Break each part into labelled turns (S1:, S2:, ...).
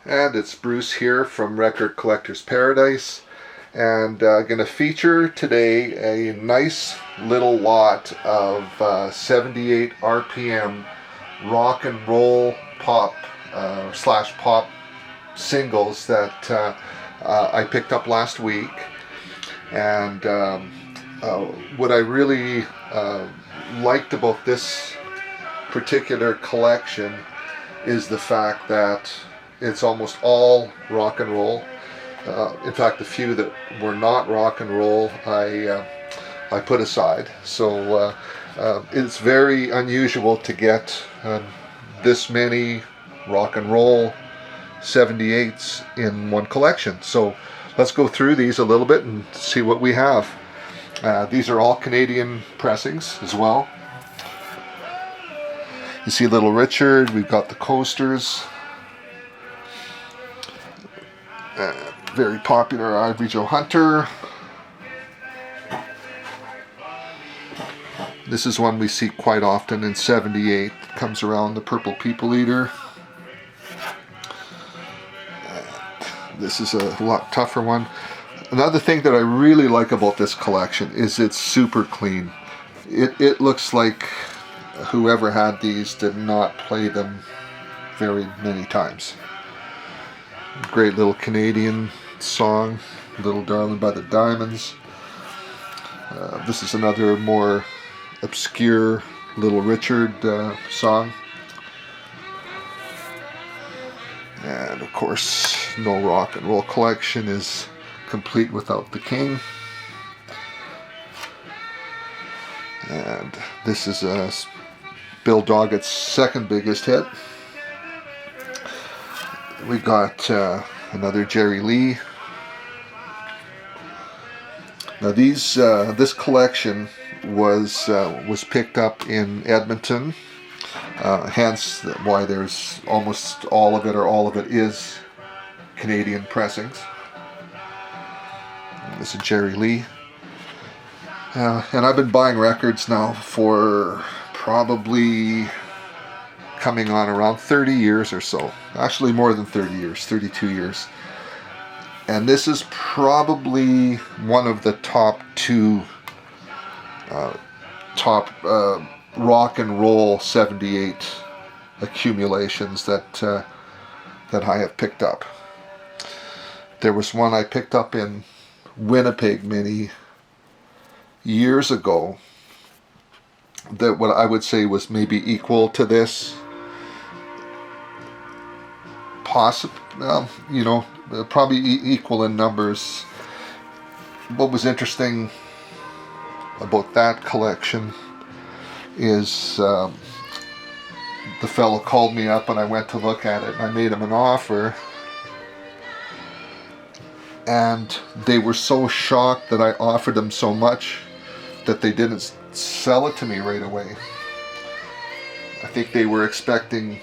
S1: And it's Bruce here from Record Collector's Paradise, and going to feature today a nice little lot of 78 RPM rock and roll pop slash pop singles that I picked up last week. And what I really liked about this particular collection is the fact that it's almost all rock and roll. In fact, the few that were not rock and roll, I put aside. So it's very unusual to get this many rock and roll 78s in one collection. So let's go through these a little bit and see what we have. These are all Canadian pressings as well. You see Little Richard, we've got the coasters. Very popular Ivory Joe Hunter. This is one we see quite often in 78. Comes around the Purple People Eater. This is a lot tougher one. Another thing that I really like about this collection is it's super clean. It looks like whoever had these did not play them very many times. Great little Canadian song, Little Darling by the Diamonds. This is another more obscure Little Richard song. And of course, no rock and roll collection is complete without the King. And this is Bill Doggett's second biggest hit. We got another Jerry Lee. Now this collection was picked up in Edmonton, hence why there's almost all of it, or all of it is Canadian pressings. This is Jerry Lee. And I've been buying records now for probably coming on around 30 years or so. Actually more than 30 years, 32 years. And this is probably one of the top two rock and roll 78 accumulations that I have picked up. There was one I picked up in Winnipeg many years ago that what I would say was maybe equal to this. Probably equal in numbers. What was interesting about that collection is the fellow called me up and I went to look at it and I made him an offer, and they were so shocked that I offered them so much that they didn't sell it to me right away. I think they were expecting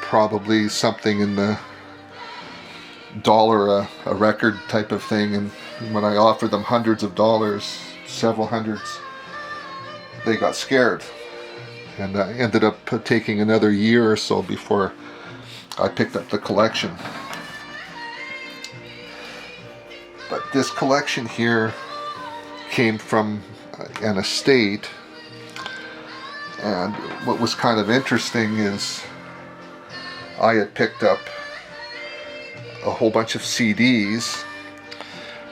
S1: probably something in the $1 a record type of thing, and when I offered them hundreds of dollars, several hundreds, they got scared, and I ended up taking another year or so before I picked up the collection. But this collection here came from an estate, and what was kind of interesting is I had picked up a whole bunch of CDs.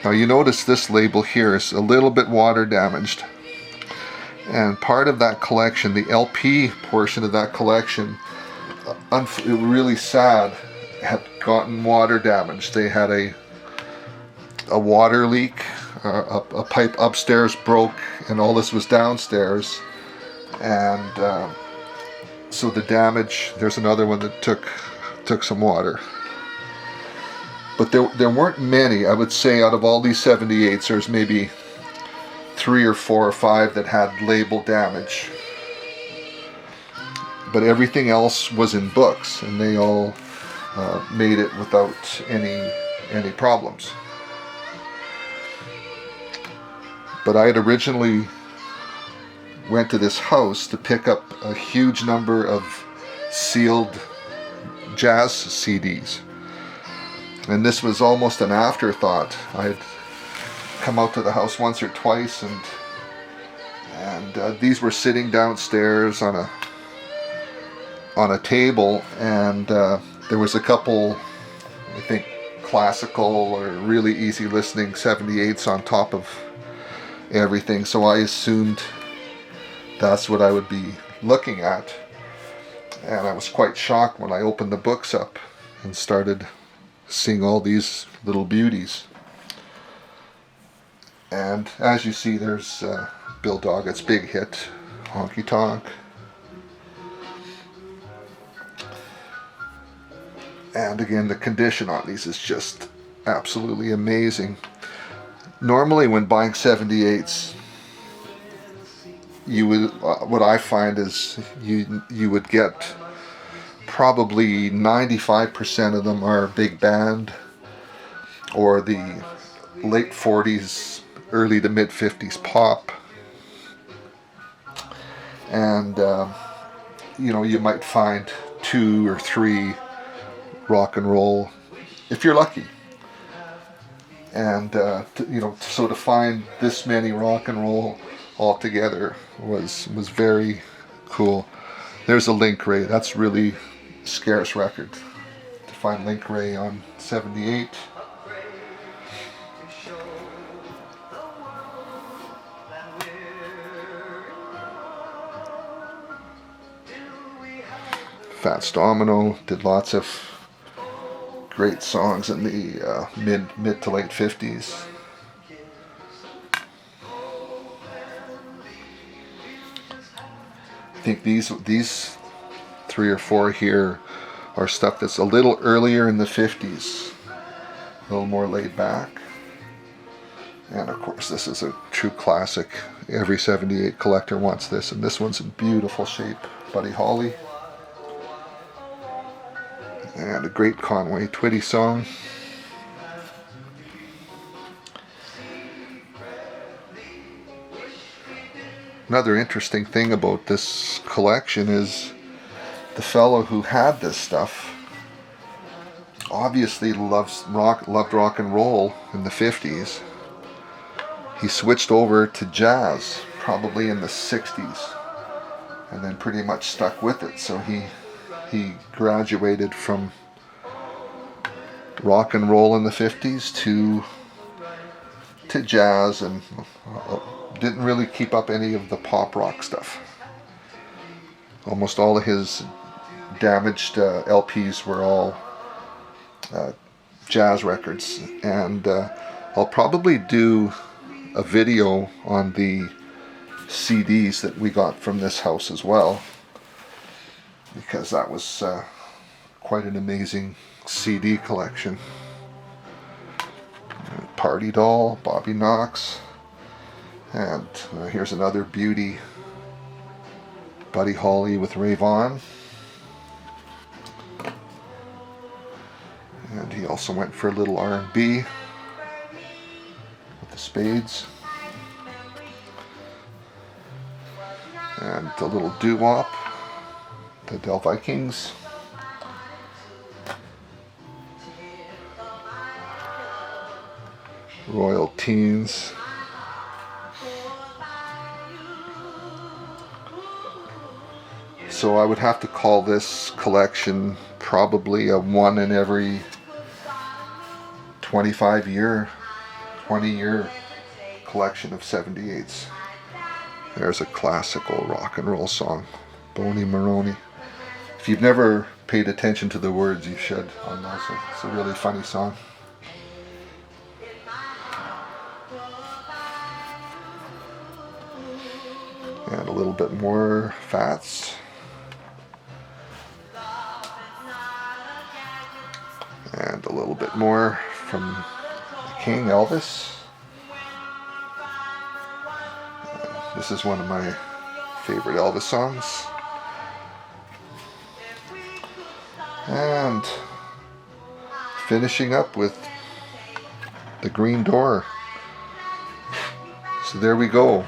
S1: Now you notice this label here is a little bit water damaged, and part of that collection, the LP portion of that collection, really sad, had gotten water damaged. They had a water leak, a pipe upstairs broke, and all this was downstairs, and so the damage, there's another one that took some water. But there weren't many. I would say out of all these 78s, there's maybe 3 or 4 or 5 that had label damage. But everything else was in books, and they all made it without any problems. But I had originally went to this house to pick up a huge number of sealed jazz CDs. And this was almost an afterthought. I had come out to the house once or twice, and these were sitting downstairs on a table, and there was a couple, I think, classical or really easy listening 78s on top of everything, so I assumed that's what I would be looking at, and I was quite shocked when I opened the books up and started seeing all these little beauties. And as you see, there's Bill Doggett's big hit, Honky Tonk. And again, the condition on these is just absolutely amazing. Normally when buying 78s, you would, what I find is you would get probably 95% of them are big band or the late 40s, early to mid 50s pop. And you might find 2 or 3 rock and roll if you're lucky. And so to find this many rock and roll all together was very cool. There's a Link Wray. That's really scarce record to find Link Wray on 78. Fats Domino did lots of great songs in the mid to late 50s. I think these 3 or 4 here are stuff that's a little earlier in the 50s, a little more laid back. And of course this is a true classic. Every 78 collector wants this, and this one's in beautiful shape. Buddy Holly. And a great Conway Twitty song. Another interesting thing about this collection is the fellow who had this stuff obviously loved rock and roll in the 50s. He switched over to jazz probably in the 60s and then pretty much stuck with it. So he graduated from rock and roll in the 50s to jazz, and didn't really keep up any of the pop rock stuff. Almost all of his damaged LPs were all jazz records, and I'll probably do a video on the CDs that we got from this house as well, because that was quite an amazing CD collection. Party Doll, Bobby Knox, and here's another beauty, Buddy Holly with Ray Vaughan. And he also went for a little R&B with the Spades. And a little doo-wop, the Del Vikings. Royal Teens. So I would have to call this collection probably a 1 in every 20-year collection of 78s. There's a classical rock and roll song, Boney Maroney. If you've never paid attention to the words, you should on those. It's a really funny song. And a little bit more Fats. And a little bit more from the King, Elvis. This is one of my favorite Elvis songs. And finishing up with The Green Door. So there we go.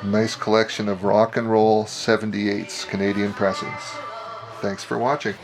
S1: Nice collection of rock and roll 78s, Canadian pressings. Thanks for watching.